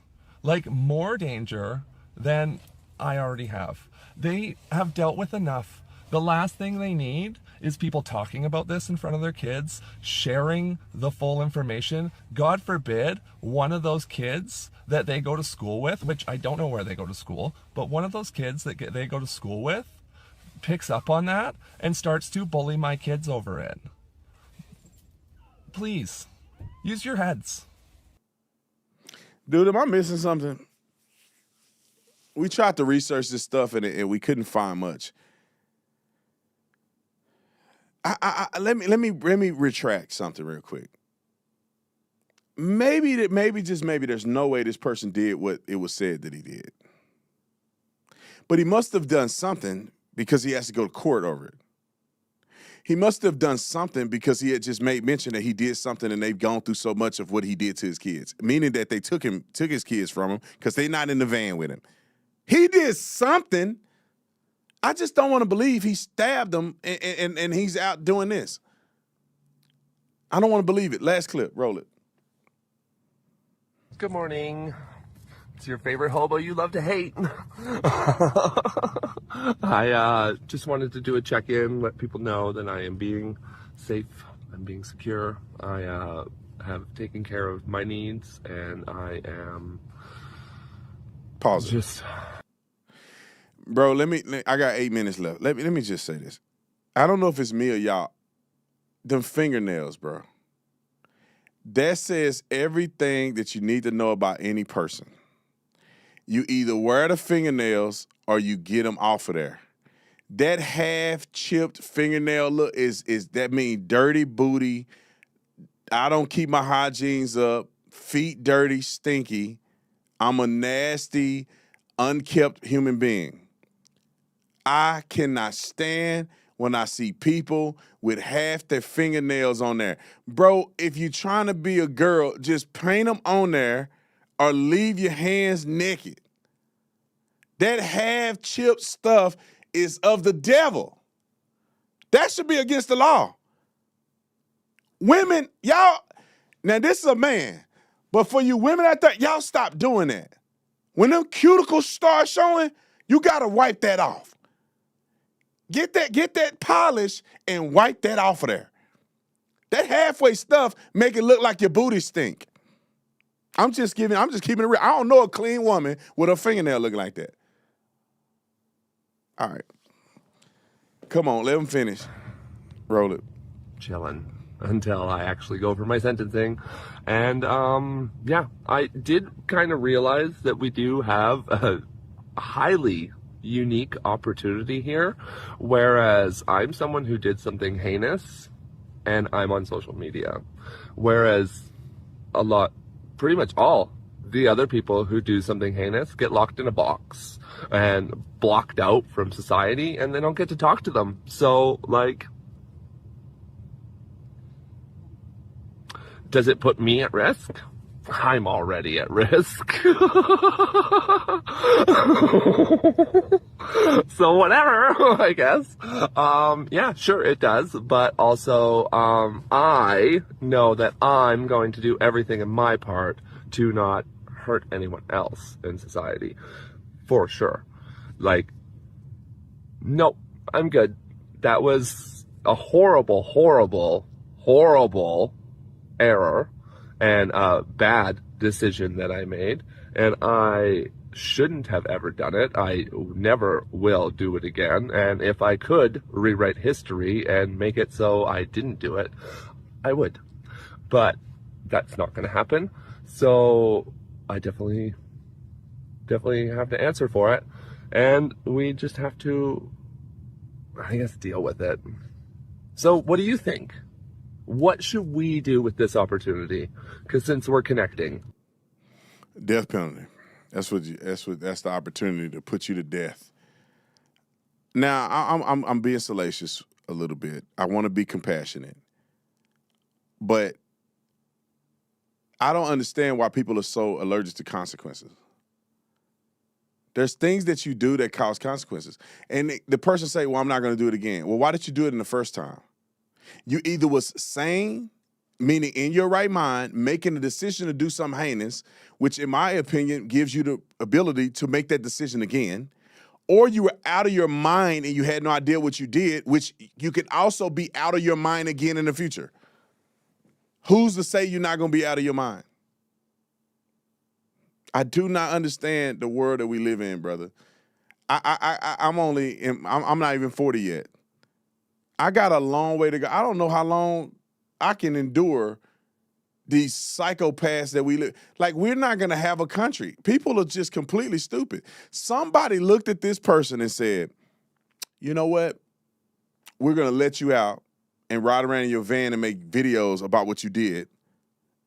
like more danger than I already have. They have dealt with enough. The last thing they need is people talking about this in front of their kids, sharing the full information. God forbid one of those kids that they go to school with, which I don't know where they go to school, but one of those kids that they go to school with picks up on that and starts to bully my kids over it. Please, use your heads. Dude, am I missing something? We tried to research this stuff and we couldn't find much. Let me retract something real quick. Maybe there's no way this person did what it was said that he did. But he must have done something because he has to go to court over it. He must have done something because he had just made mention that he did something and they've gone through so much of what he did to his kids, meaning that they took his kids from him because they're not in the van with him. He did something. I just don't want to believe he stabbed them and he's out doing this. I don't want to believe it. Last clip, roll it. Good morning. It's your favorite hobo you love to hate. I just wanted to do a check-in, let people know that I am being safe, I'm being secure. I have taken care of my needs, and I am... Pause it. Bro, I got 8 minutes left. Let me just say this. I don't know if it's me or y'all. Them fingernails, bro. That says everything that you need to know about any person. You either wear the fingernails or you get them off of there. That half-chipped fingernail look is that mean dirty booty. I don't keep my hygienes up. Feet dirty, stinky. I'm a nasty, unkept human being. I cannot stand when I see people with half their fingernails on there. Bro, if you're trying to be a girl, just paint them on there or leave your hands naked. That half-chipped stuff is of the devil. That should be against the law. Women, y'all, now this is a man, but for you women out there, y'all stop doing that. When them cuticles start showing, you gotta wipe that off. Get that polish and wipe that off of there. That halfway stuff make it look like your booty stink. I'm just keeping it real. I don't know a clean woman with her fingernail looking like that. All right. Come on, let him finish. Roll it. Chilling until I actually go for my sentencing. And yeah, I did kind of realize that we do have a highly unique opportunity here, whereas I'm someone who did something heinous and I'm on social media, whereas pretty much all the other people who do something heinous get locked in a box and blocked out from society, and they don't get to talk to them. So, like, does it put me at risk? I'm already at risk. So whatever, I guess. Yeah, sure it does. But also, I know that I'm going to do everything in my part to not hurt anyone else in society. For sure. Like, nope, I'm good. That was a horrible, horrible, horrible error and a bad decision that I made, and I shouldn't have ever done it. I never will do it again, and if I could rewrite history and make it so I didn't do it, I would. But that's not going to happen, so I definitely have to answer for it, and we just have to, I guess, deal with it. So what do you think? What should we do with this opportunity? Because since we're connecting, death penalty. That's the opportunity to put you to death. Now, I'm being salacious a little bit. I want to be compassionate, but I don't understand why people are so allergic to consequences. There's things that you do that cause consequences, and the person say, "Well, I'm not going to do it again." Well, why did you do it in the first time? You either was sane, meaning in your right mind, making a decision to do something heinous, which in my opinion gives you the ability to make that decision again, or you were out of your mind and you had no idea what you did, which you could also be out of your mind again in the future. Who's to say you're not going to be out of your mind? I do not understand the world that we live in, brother. I'm not even 40 yet. I got a long way to go. I don't know how long I can endure these psychopaths that we live. Like, we're not going to have a country. People are just completely stupid. Somebody looked at this person and said, you know what? We're going to let you out and ride around in your van and make videos about what you did.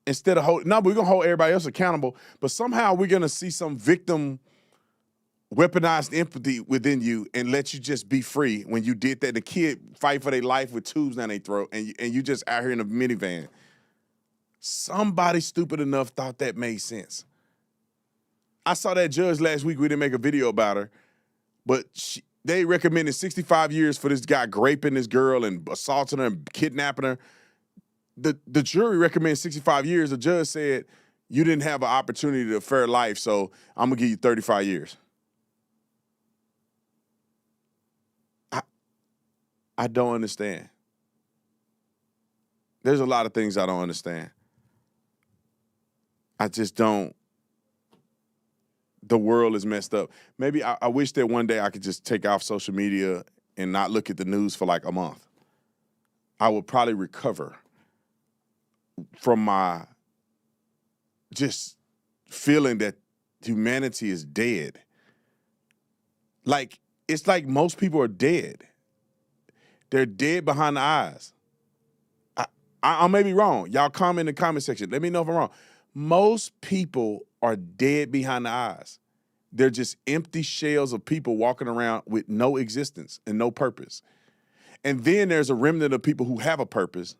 Instead of we're going to hold everybody else accountable, but somehow we're going to see some victim weaponized empathy within you and let you just be free when you did that. The kid fight for their life with tubes down their throat, and you just out here in a minivan. Somebody stupid enough thought that made sense. I saw that judge last week. We didn't make a video about her, but they recommended 65 years for this guy raping this girl and assaulting her and kidnapping her. The jury recommended 65 years. The judge said, you didn't have an opportunity to a fair life, so I'm going to give you 35 years. I don't understand. There's a lot of things I don't understand. I just don't. The world is messed up. Maybe I wish that one day I could just take off social media and not look at the news for like a month. I would probably recover from my just feeling that humanity is dead. Like, it's like most people are dead. They're dead behind the eyes. I may be wrong. Y'all comment in the comment section. Let me know if I'm wrong. Most people are dead behind the eyes. They're just empty shells of people walking around with no existence and no purpose. And then there's a remnant of people who have a purpose.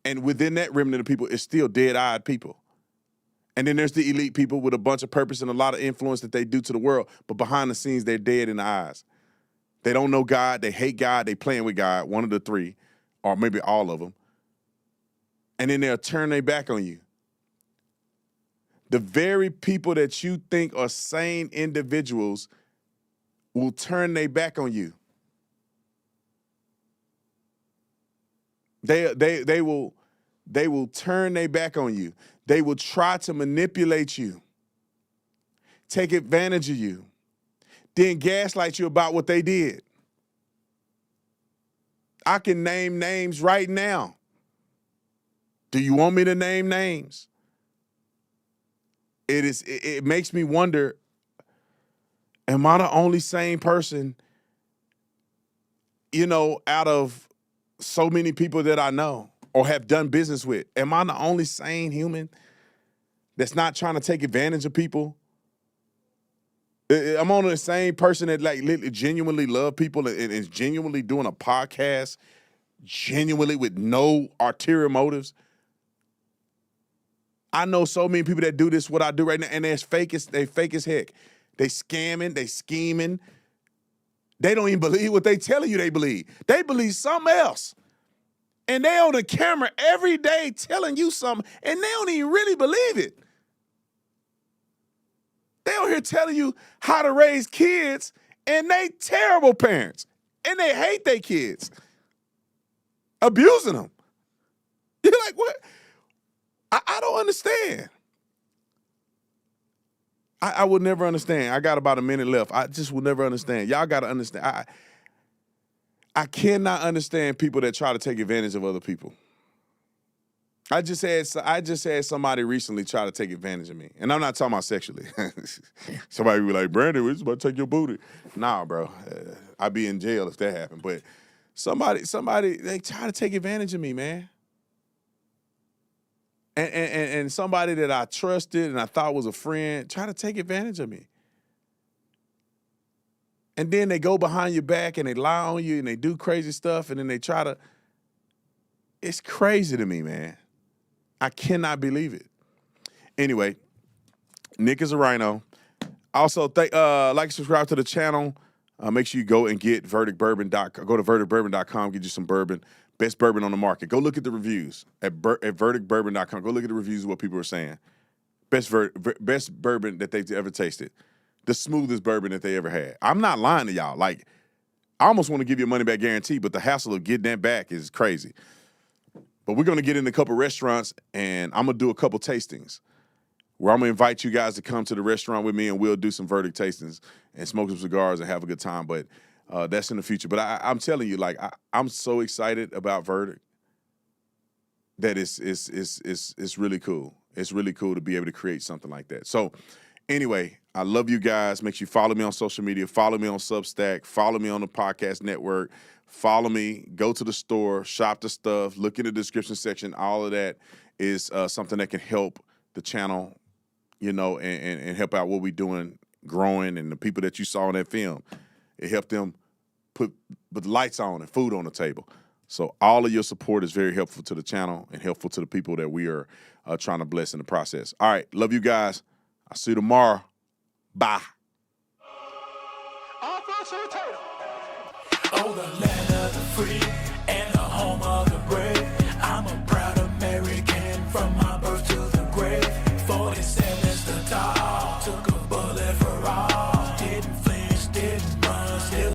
And within that remnant of people, it's still dead-eyed people. And then there's the elite people with a bunch of purpose and a lot of influence that they do to the world. But behind the scenes, they're dead in the eyes. They don't know God. They hate God. They playing with God, one of the three, or maybe all of them. And then they'll turn their back on you. The very people that you think are sane individuals will turn their back on you. They will turn their back on you. They will try to manipulate you, take advantage of you, then gaslight you about what they did. I can name names right now. Do you want me to name names? It makes me wonder, am I the only sane person, out of so many people that I know or have done business with? Am I the only sane human that's not trying to take advantage of people? I'm only the same person that genuinely love people and is genuinely doing a podcast, genuinely with no ulterior motives. I know so many people that do this, what I do right now, and they fake as heck. They scamming, they scheming. They don't even believe what they telling you they believe. They believe something else. And they on the camera every day telling you something, and they don't even really believe it. They on here telling you how to raise kids, and they terrible parents. And they hate their kids. Abusing them. You're like, what? I don't understand. I will never understand. I got about a minute left. I just will never understand. Y'all got to understand. I cannot understand people that try to take advantage of other people. I just had somebody recently try to take advantage of me. And I'm not talking about sexually. Somebody be like, Brandon, we're just about to take your booty. Nah, bro. I'd be in jail if that happened. But somebody, they try to take advantage of me, man. And somebody that I trusted and I thought was a friend try to take advantage of me. And then they go behind your back and they lie on you and they do crazy stuff and then they try to. It's crazy to me, man. I cannot believe it. Anyway, Nick is a rhino. Also, like, subscribe to the channel. Make sure you go and get verdictbourbon.com. Go to verdictbourbon.com, get you some bourbon. Best bourbon on the market. Go look at the reviews at verdictbourbon.com. Go look at the reviews of what people are saying. Best bourbon that they've ever tasted. The smoothest bourbon that they ever had. I'm not lying to y'all. Like, I almost want to give you a money back guarantee, but the hassle of getting that back is crazy. But we're going to get in a couple restaurants, and I'm going to do a couple tastings where I'm going to invite you guys to come to the restaurant with me, and we'll do some verdict tastings and smoke some cigars and have a good time. But that's in the future. But I'm telling you, like, I'm so excited about Verdict that it's really cool. It's really cool to be able to create something like that. So anyway, I love you guys. Make sure you follow me on social media. Follow me on Substack. Follow me on the podcast network. Follow me. Go to the store. Shop the stuff. Look in the description section. All of that is something that can help the channel, and help out what we're doing, growing, and the people that you saw in that film. It helped them put the lights on and food on the table. So all of your support is very helpful to the channel and helpful to the people that we are trying to bless in the process. All right. Love you guys. I'll see you tomorrow. Bye. On the land of the free.